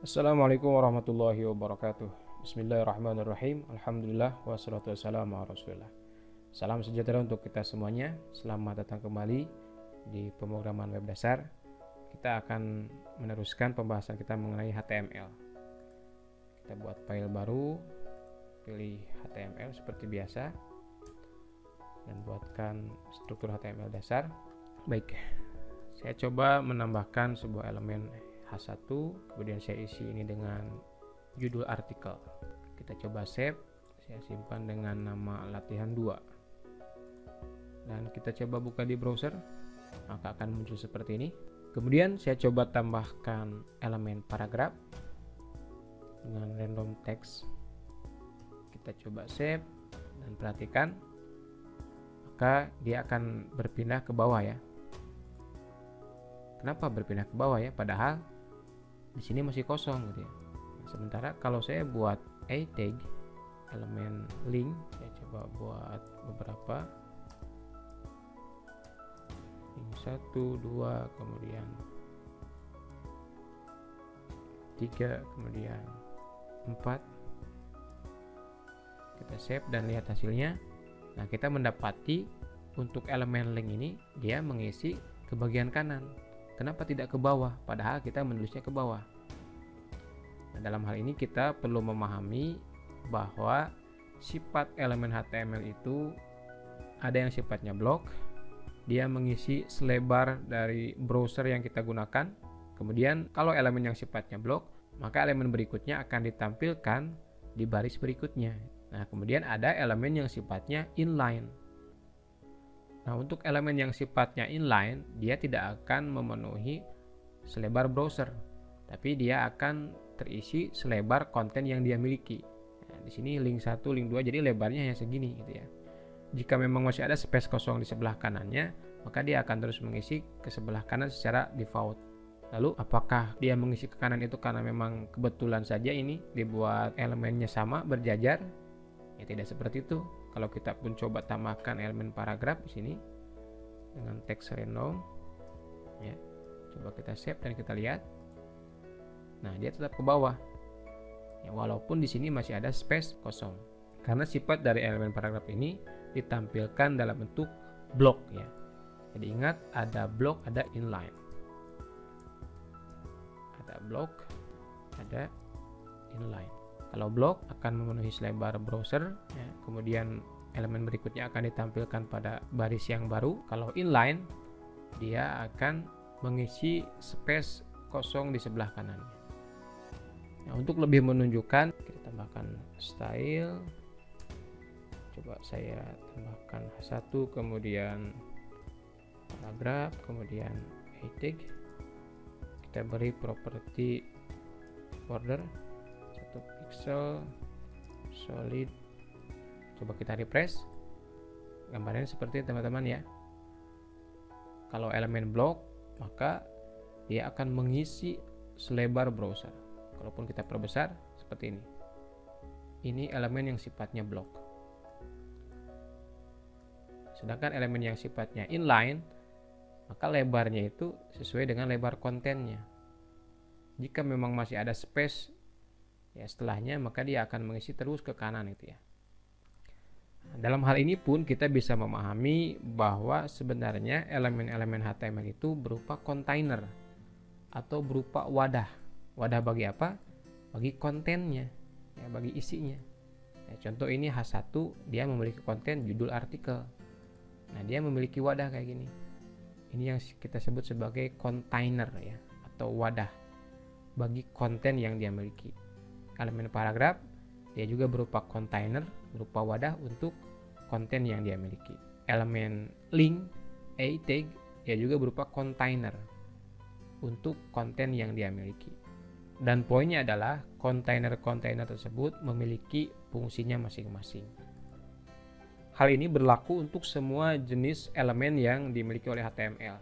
Assalamualaikum warahmatullahi wabarakatuh. Bismillahirrahmanirrahim. Alhamdulillah wassalatu wassalamu ala Rasulillah. Salam sejahtera untuk kita semuanya. Selamat datang kembali di pemrograman web dasar. Kita akan meneruskan pembahasan kita mengenai HTML. Kita buat file baru, pilih HTML seperti biasa, dan buatkan struktur HTML dasar. Baik, saya coba menambahkan sebuah elemen H1, kemudian saya isi ini dengan judul artikel. Kita coba save, saya simpan dengan nama latihan 2, dan kita coba buka di browser, maka akan muncul seperti ini. Kemudian saya coba tambahkan elemen paragraf dengan random text. Kita coba save dan perhatikan, maka dia akan berpindah ke bawah ya. Kenapa berpindah ke bawah ya? Padahal di sini masih kosong gitu ya. Sementara kalau saya buat a tag elemen link, saya coba buat beberapa, link 1, 2, kemudian 3, kemudian 4. Kita save dan lihat hasilnya. Nah, kita mendapati untuk elemen link ini dia mengisi ke bagian kanan. Kenapa tidak ke bawah? Padahal kita menulisnya ke bawah. Nah, dalam hal ini kita perlu memahami bahwa sifat elemen HTML itu ada yang sifatnya blok. Dia mengisi selebar dari browser yang kita gunakan. Kemudian kalau elemen yang sifatnya blok, maka elemen berikutnya akan ditampilkan di baris berikutnya. Nah, kemudian ada elemen yang sifatnya inline. Nah, untuk elemen yang sifatnya inline, dia tidak akan memenuhi selebar browser, tapi dia akan terisi selebar konten yang dia miliki. Nah, di sini link 1, link 2, jadi lebarnya hanya segini gitu ya. Jika memang masih ada space kosong di sebelah kanannya, maka dia akan terus mengisi ke sebelah kanan secara default. Lalu apakah dia mengisi ke kanan itu karena memang kebetulan saja ini dibuat elemennya sama berjajar? Ya tidak seperti itu. Kalau kita pun coba tambahkan elemen paragraf di sini dengan teks random, ya, coba kita save dan kita lihat. Nah, dia tetap ke bawah. Ya, walaupun di sini masih ada space kosong. Karena sifat dari elemen paragraf ini ditampilkan dalam bentuk blok ya. Jadi ingat, ada blok, ada inline. Ada blok, ada inline. Kalau blok akan memenuhi selebar browser ya, kemudian elemen berikutnya akan ditampilkan pada baris yang baru. Kalau inline, dia akan mengisi space kosong di sebelah kanannya. Nah, untuk lebih menunjukkan, kita tambahkan style. Coba saya tambahkan H1, kemudian paragraf, kemudian a tag. Kita beri properti border 1 pixel solid. Coba kita refresh, gambarnya seperti teman-teman ya. Kalau elemen blok, maka dia akan mengisi selebar browser. Kalaupun kita perbesar seperti ini. Ini elemen yang sifatnya blok. Sedangkan elemen yang sifatnya inline, maka lebarnya itu sesuai dengan lebar kontennya. Jika memang masih ada space ya setelahnya, maka dia akan mengisi terus ke kanan itu ya. Dalam hal ini pun kita bisa memahami bahwa sebenarnya elemen-elemen HTML itu berupa kontainer atau berupa wadah. Wadah bagi apa? Bagi kontennya, ya, bagi isinya. Nah, contoh ini H1, dia memiliki konten judul artikel. Nah, dia memiliki wadah kayak gini. Ini yang kita sebut sebagai kontainer ya, atau wadah bagi konten yang dia miliki. Elemen paragraf dia juga berupa kontainer, berupa wadah untuk konten yang dia miliki. Elemen link, a tag, dia juga berupa kontainer untuk konten yang dia miliki. Dan poinnya adalah kontainer-kontainer tersebut memiliki fungsinya masing-masing. Hal ini berlaku untuk semua jenis elemen yang dimiliki oleh HTML.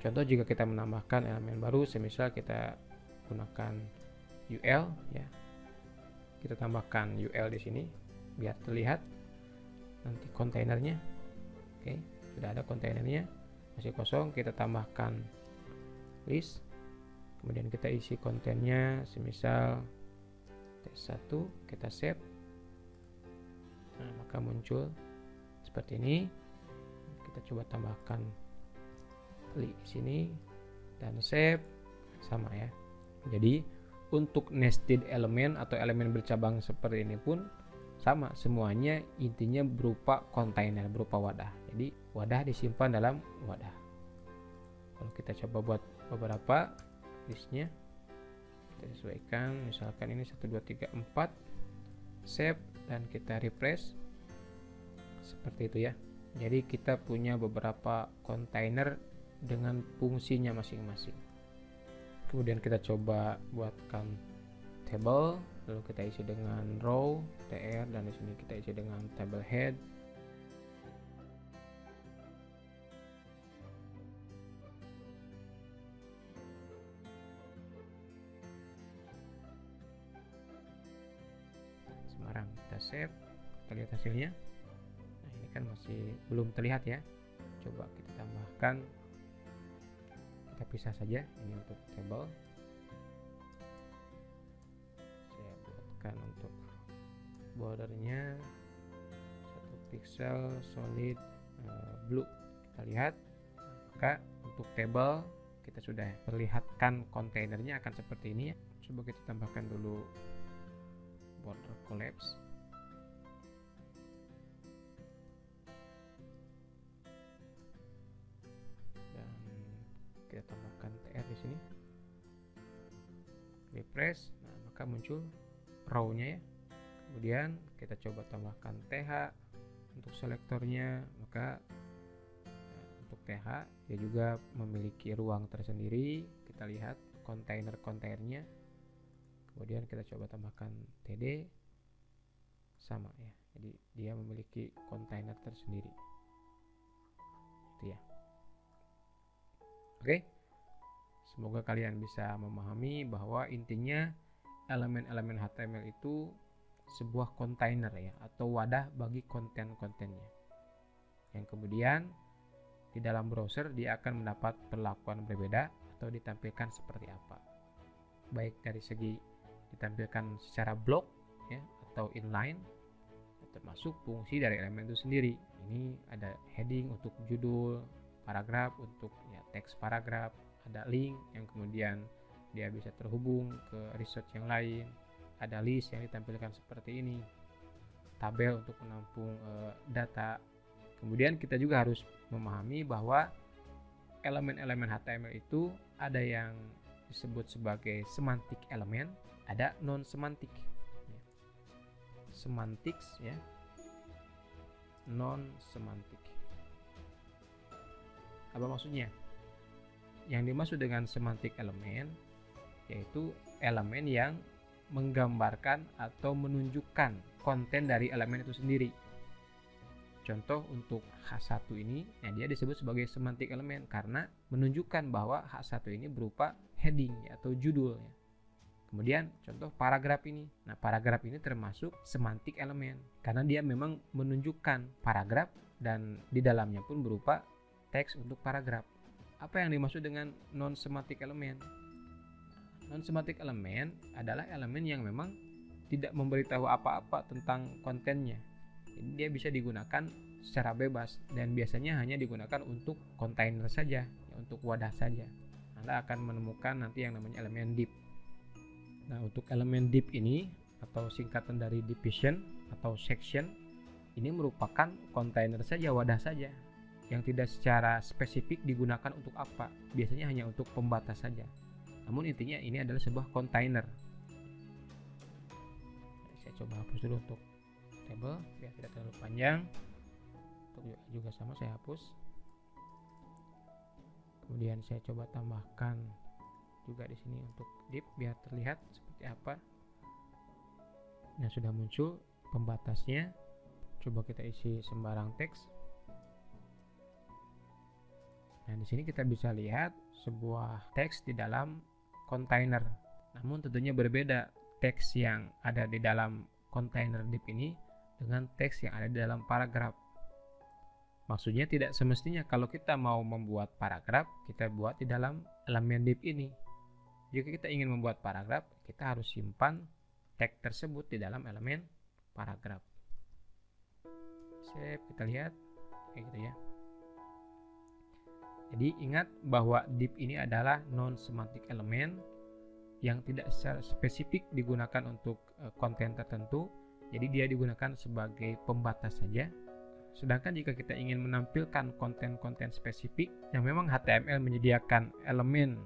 Contoh, jika kita menambahkan elemen baru, semisal kita gunakan UL ya. Kita tambahkan UL di sini biar terlihat nanti kontainernya. Oke, sudah ada kontainernya, masih kosong. Kita tambahkan list, Kemudian kita isi kontennya, semisal tes1, kita save. Nah, maka muncul seperti ini. Kita coba tambahkan klik di sini dan save, sama ya. Jadi untuk nested element atau elemen bercabang seperti ini pun sama, semuanya intinya berupa kontainer, berupa wadah. Jadi wadah disimpan dalam wadah. Kalau kita coba buat beberapa listnya, kita sesuaikan, misalkan ini 1 2 3 4, save dan kita refresh seperti itu ya. Jadi kita punya beberapa kontainer dengan fungsinya masing-masing. Kemudian kita coba buatkan table, lalu kita isi dengan row tr, dan di sini kita isi dengan table head. Semarang, kita save, kita lihat hasilnya. Nah, ini kan masih belum terlihat ya. Coba kita tambahkan, kita pisah saja ini untuk table. Saya buatkan untuk bordernya 1 pixel solid blue. Kita lihat, maka untuk table kita sudah perlihatkan kontainernya akan seperti ini ya. Coba kita tambahkan dulu border collapse. Dan kita tambahkan tr di sini. Refresh, nah maka muncul row-nya ya. Kemudian kita coba tambahkan th untuk selektornya, maka untuk th dia juga memiliki ruang tersendiri. Kita lihat kontainer-kontainernya. Kemudian kita coba tambahkan td, sama ya. Jadi dia memiliki kontainer tersendiri. Itu ya. Oke. Semoga kalian bisa memahami bahwa intinya elemen-elemen HTML itu sebuah kontainer ya, atau wadah bagi konten-kontennya. Yang kemudian di dalam browser dia akan mendapat perlakuan berbeda atau ditampilkan seperti apa. Baik dari segi ditampilkan secara blok ya, atau inline, termasuk fungsi dari elemen itu sendiri. Ini ada heading untuk judul, paragraf untuk ya teks paragraf, ada link yang kemudian dia bisa terhubung ke research yang lain, ada list yang ditampilkan seperti ini, tabel untuk menampung data. Kemudian kita juga harus memahami bahwa elemen-elemen HTML itu ada yang disebut sebagai semantik elemen, ada non semantik. Semantics ya, non semantik. Apa maksudnya? Yang dimaksud dengan semantik elemen yaitu elemen yang menggambarkan atau menunjukkan konten dari elemen itu sendiri. Contoh untuk H1 ini, ya dia disebut sebagai semantik elemen karena menunjukkan bahwa H1 ini berupa heading ya, atau judul ya. Kemudian contoh paragraf ini. Nah, paragraf ini termasuk semantik elemen karena dia memang menunjukkan paragraf dan di dalamnya pun berupa teks untuk paragraf. Apa yang dimaksud dengan non semantik elemen? Non semantik elemen adalah elemen yang memang tidak memberitahu apa-apa tentang kontennya. Jadi dia bisa digunakan secara bebas dan biasanya hanya digunakan untuk kontainer saja, ya, untuk wadah saja. Anda akan menemukan nanti yang namanya elemen div. Nah, untuk elemen div ini atau singkatan dari division atau section ini merupakan kontainer saja, wadah saja, yang tidak secara spesifik digunakan untuk apa. Biasanya hanya untuk pembatas saja. Namun intinya ini adalah sebuah kontainer. Saya coba hapus dulu untuk table biar tidak terlalu panjang. Untuk juga sama saya hapus. Kemudian saya coba tambahkan juga di sini untuk div biar terlihat seperti apa. Nah, sudah muncul pembatasnya. Coba kita isi sembarang teks. Nah, di sini kita bisa lihat sebuah teks di dalam kontainer. Namun tentunya berbeda teks yang ada di dalam kontainer div ini dengan teks yang ada di dalam paragraf. Maksudnya tidak semestinya kalau kita mau membuat paragraf, kita buat di dalam elemen div ini. Jika kita ingin membuat paragraf, kita harus simpan tag tersebut di dalam elemen paragraf. Save, kita lihat kayak gitu ya. Jadi ingat bahwa div ini adalah non-semantic element yang tidak secara spesifik digunakan untuk konten tertentu. Jadi dia digunakan sebagai pembatas saja. Sedangkan jika kita ingin menampilkan konten-konten spesifik yang memang HTML menyediakan elemen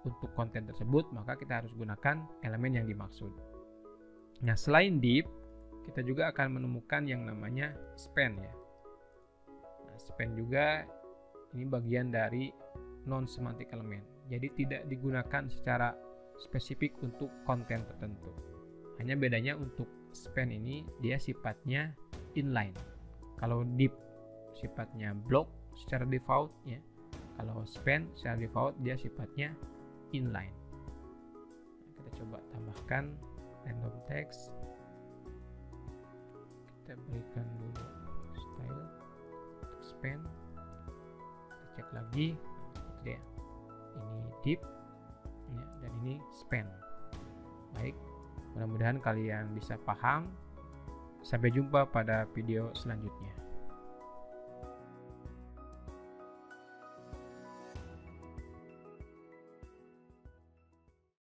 untuk konten tersebut, maka kita harus gunakan elemen yang dimaksud. Nah, selain div, kita juga akan menemukan yang namanya span ya. Nah, span juga ini bagian dari non-semantic element. Jadi tidak digunakan secara spesifik untuk konten tertentu. Hanya bedanya untuk span ini dia sifatnya inline. Kalau div sifatnya block secara default ya. Kalau span secara default dia sifatnya inline. Nah, kita coba tambahkan random text. Kita berikan dulu style untuk span. Kita cek lagi, itu dia. Ini div ya, dan ini span. Baik, mudah-mudahan kalian bisa paham. Sampai jumpa pada video selanjutnya.